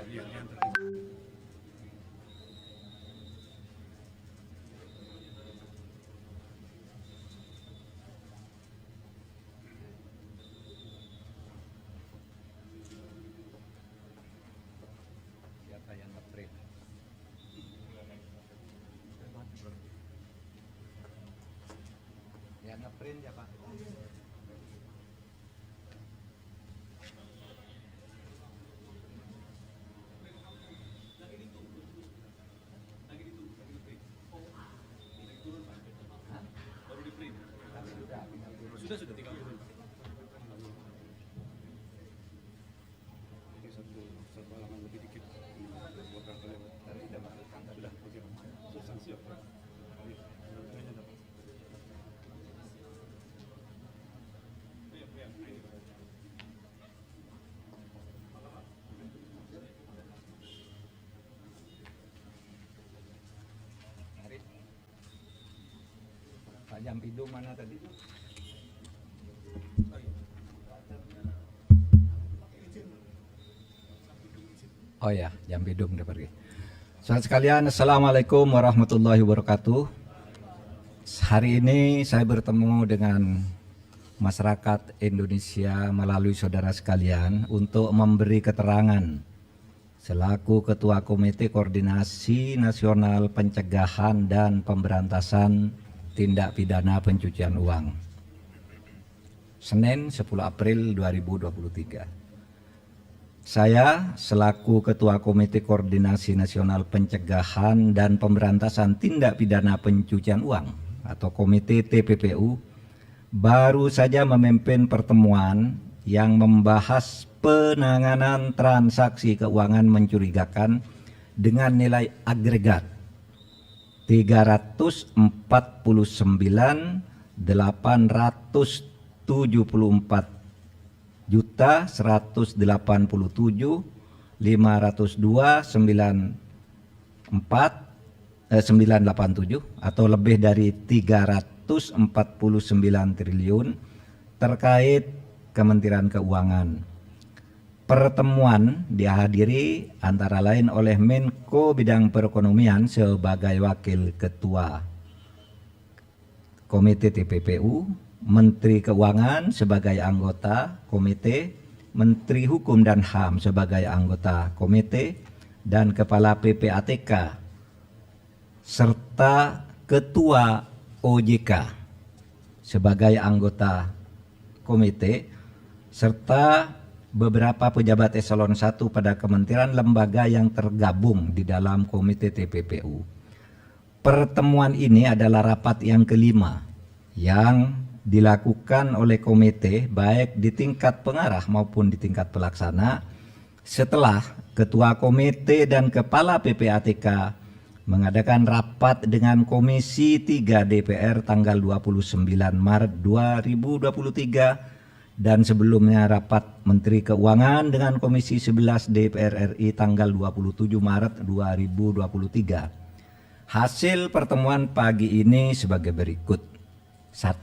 Ya ngeprint ya Pak. Sudah tinggal turun. Ini satu halaman lebih dikit. Sudah, oke. Substansi apa? Pak Jampidum mana tadi? Oh ya, Jampidum udah pergi. Saudara sekalian, Assalamualaikum warahmatullahi wabarakatuh. Hari ini saya bertemu dengan masyarakat Indonesia melalui saudara sekalian untuk memberi keterangan selaku Ketua Komite Koordinasi Nasional Pencegahan dan Pemberantasan Tindak Pidana Pencucian Uang. Senin 10 April 2023. Saya selaku Ketua Komite Koordinasi Nasional Pencegahan dan Pemberantasan Tindak Pidana Pencucian Uang atau Komite TPPU baru saja memimpin pertemuan yang membahas penanganan transaksi keuangan mencurigakan dengan nilai agregat 349.874 juta 187.502.987 atau lebih dari 349 triliun terkait Kementerian Keuangan. Pertemuan dihadiri antara lain oleh Menko Bidang Perekonomian sebagai Wakil Ketua Komite TPPU, Menteri Keuangan sebagai anggota komite, Menteri Hukum dan HAM sebagai anggota komite, dan Kepala PPATK serta Ketua OJK sebagai anggota komite, serta beberapa pejabat eselon 1 pada kementerian lembaga yang tergabung di dalam komite TPPU. Pertemuan ini adalah rapat yang kelima yang dilakukan oleh komite baik di tingkat pengarah maupun di tingkat pelaksana setelah Ketua Komite dan Kepala PPATK mengadakan rapat dengan Komisi 3 DPR tanggal 29 Maret 2023 dan sebelumnya rapat Menteri Keuangan dengan Komisi 11 DPR RI tanggal 27 Maret 2023. Hasil pertemuan pagi ini sebagai berikut. 1.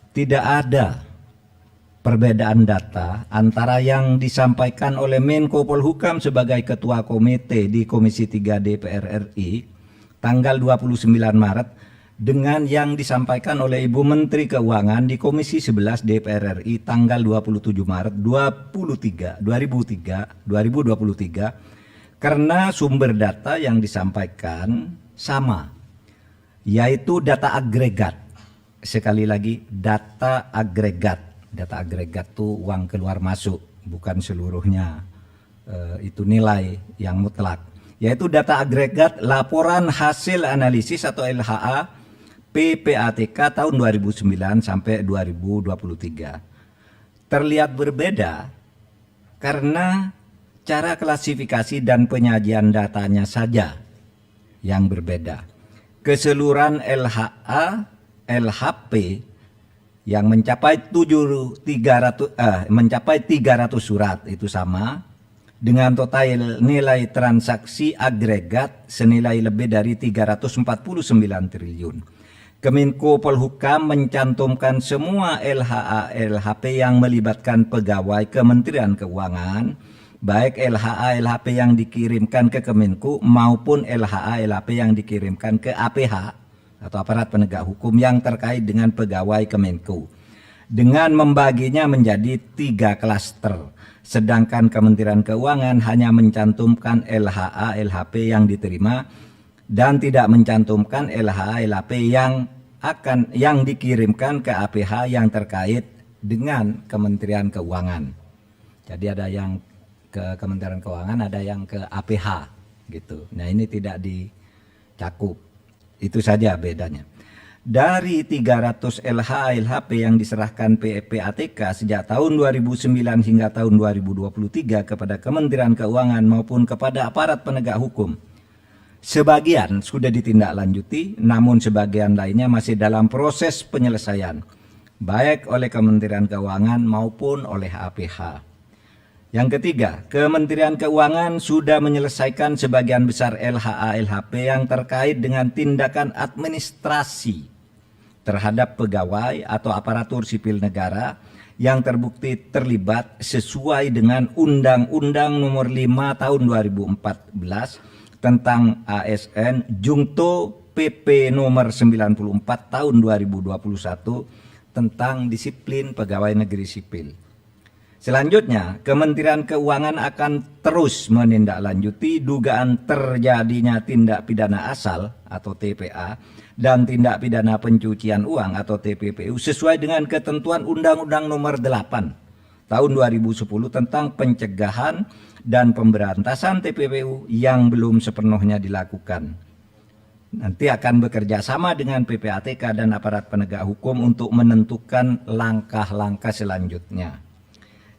Tidak ada perbedaan data antara yang disampaikan oleh Menko Polhukam sebagai Ketua Komite di Komisi 3 DPR RI tanggal 29 Maret dengan yang disampaikan oleh Ibu Menteri Keuangan di Komisi 11 DPR RI tanggal 27 Maret 2023 karena sumber data yang disampaikan sama, yaitu data agregat. Sekali lagi, data agregat. Data agregat itu uang keluar masuk, bukan seluruhnya itu nilai yang mutlak. Yaitu data agregat laporan hasil analisis atau LHA PPATK tahun 2009 sampai 2023. Terlihat berbeda karena cara klasifikasi dan penyajian datanya saja yang berbeda. Keseluruhan LHP yang mencapai 300 surat itu sama dengan total nilai transaksi agregat senilai lebih dari 349 triliun. Kemenko Polhukam mencantumkan semua LHA LHP yang melibatkan pegawai Kementerian Keuangan baik LHA LHP yang dikirimkan ke Kemenku maupun LHA LHP yang dikirimkan ke APH atau aparat penegak hukum yang terkait dengan pegawai Kemenku, dengan membaginya menjadi 3 klaster, sedangkan Kementerian Keuangan hanya mencantumkan LHA LHP yang diterima dan tidak mencantumkan LHA LHP yang dikirimkan ke APH yang terkait dengan Kementerian Keuangan. Jadi ada yang ke Kementerian Keuangan, ada yang ke APH gitu. Nah, ini tidak dicakup. Itu saja bedanya. Dari 300 LHA LHP yang diserahkan PPATK sejak tahun 2009 hingga tahun 2023 kepada Kementerian Keuangan maupun kepada aparat penegak hukum, sebagian sudah ditindaklanjuti, namun sebagian lainnya masih dalam proses penyelesaian, baik oleh Kementerian Keuangan maupun oleh APH. Yang ketiga, Kementerian Keuangan sudah menyelesaikan sebagian besar LHA LHP yang terkait dengan tindakan administrasi terhadap pegawai atau aparatur sipil negara yang terbukti terlibat sesuai dengan Undang-Undang Nomor 5 Tahun 2014 tentang ASN Jungto PP Nomor 94 Tahun 2021 tentang disiplin pegawai negeri sipil. Selanjutnya, Kementerian Keuangan akan terus menindaklanjuti dugaan terjadinya tindak pidana asal atau TPA dan tindak pidana pencucian uang atau TPPU sesuai dengan ketentuan Undang-Undang Nomor 8 Tahun 2010 tentang pencegahan dan pemberantasan TPPU yang belum sepenuhnya dilakukan. Nanti akan bekerja sama dengan PPATK dan aparat penegak hukum untuk menentukan langkah-langkah selanjutnya.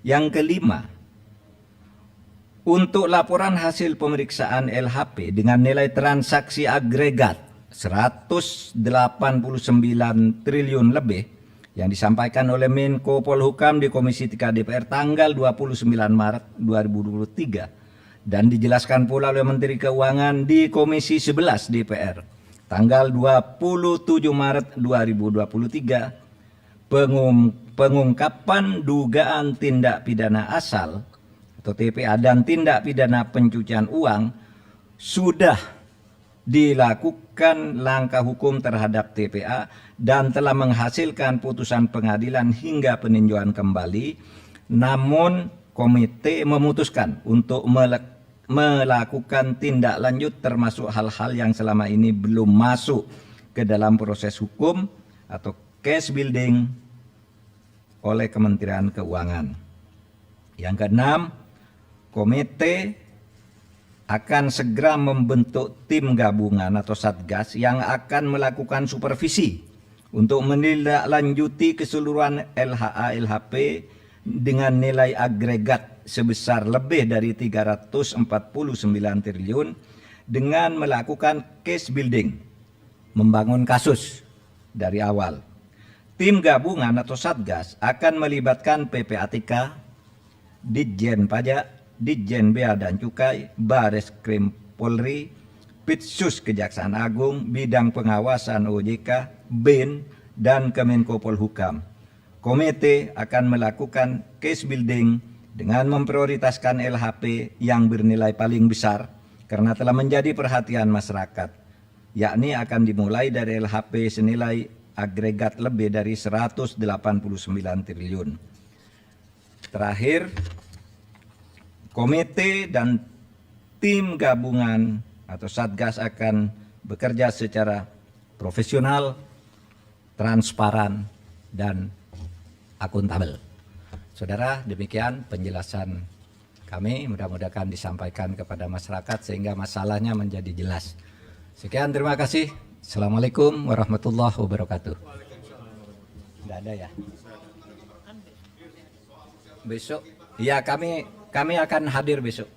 Yang kelima, untuk laporan hasil pemeriksaan LHP dengan nilai transaksi agregat 189 triliun lebih yang disampaikan oleh Menko Polhukam di Komisi 3 DPR tanggal 29 Maret 2023 dan dijelaskan pula oleh Menteri Keuangan di Komisi 11 DPR tanggal 27 Maret 2023, pengungkapan dugaan tindak pidana asal atau TPA dan tindak pidana pencucian uang sudah dilakukan langkah hukum terhadap TPA dan telah menghasilkan putusan pengadilan hingga peninjauan kembali, namun komite memutuskan untuk melakukan tindak lanjut termasuk hal-hal yang selama ini belum masuk ke dalam proses hukum atau case building oleh Kementerian Keuangan. Yang keenam, komite akan segera membentuk tim gabungan atau satgas yang akan melakukan supervisi untuk menindaklanjuti keseluruhan LHA LHP dengan nilai agregat sebesar lebih dari 349 triliun dengan melakukan case building, membangun kasus dari awal. Tim gabungan atau satgas akan melibatkan PPATK, Ditjen Pajak, Ditjen Bea dan Cukai, Bareskrim Polri, Pitsus Kejaksaan Agung, Bidang Pengawasan OJK, BIN, dan Kemenko Polhukam. Komite akan melakukan case building dengan memprioritaskan LHP yang bernilai paling besar karena telah menjadi perhatian masyarakat, yakni akan dimulai dari LHP senilai agregat lebih dari 189 triliun. Terakhir, komite dan tim gabungan atau satgas akan bekerja secara profesional, transparan, dan akuntabel. Saudara, demikian penjelasan kami. Mudah-mudahan disampaikan kepada masyarakat sehingga masalahnya menjadi jelas. Sekian, terima kasih. Assalamualaikum warahmatullahi wabarakatuh. Tidak ada ya? Besok? Ya, kami akan hadir besok.